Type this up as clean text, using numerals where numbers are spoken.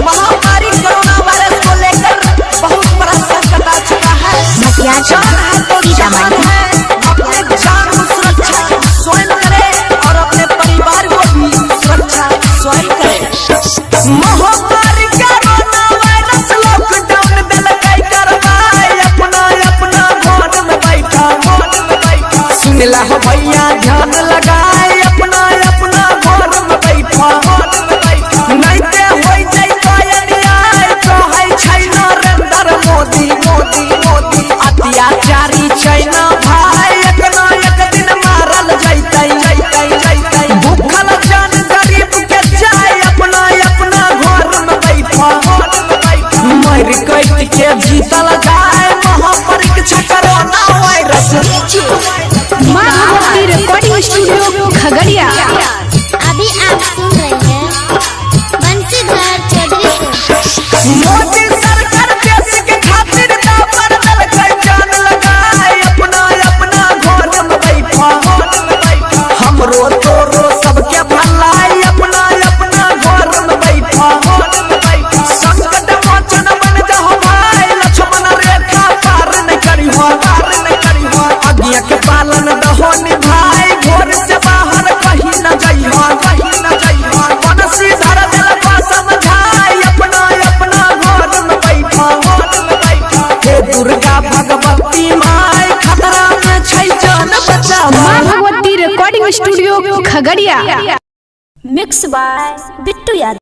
महामारी corona virus को लेकर बहुत बड़ा संकट आ चुका है। अपने जान को सुरक्षा स्वयं करे और अपने परिवार को भी सुरक्षा स्वयं करे। महामारी कोरोना वायरस लॉकडाउन दिल कई करवाए, अपना अपना घर में बैठा सुनला हो भैया ध्यान लगाए, अपना अपना घर में बैठा नहीं ते होई जाई अन्याय कहै छै नरेंद्र मोदी मोदी मोदी अत्याचारी छै न भाई, एक न एक दिन मारल जैतै भूखल जान गरीब के जाय, अपना अपना घर में बैठा मर कैट के जीतल जाए महापरीक्षा कोरोना वायरस। माँ भगवती रिकॉर्डिंग स्टूडियो खगड़िया। अभी आप सुन रहे हैं बंसीधर चौधरी को। मोदी सरकार देश के खातिर दावर दलकै जान लगाए, अपना अपना घर में बैठा हमरो तोरो सबके भलाई, अपना अपना घर में बैठा संकट मोचन बन जाओ भाई, लक्ष्मण रेखा पार नहीं करिहो आज्ञा के पालन दहो निभाई, घर से बाहर कहीं न जइहो बंसीधर दिलवा समझाई, अपना अपना घर में बैठा हे दुर्गा भगवती माई खतरा में छै जान बचावा। माँ Bhagwati recording studio Khagaria. Mix by Bittu Yadav.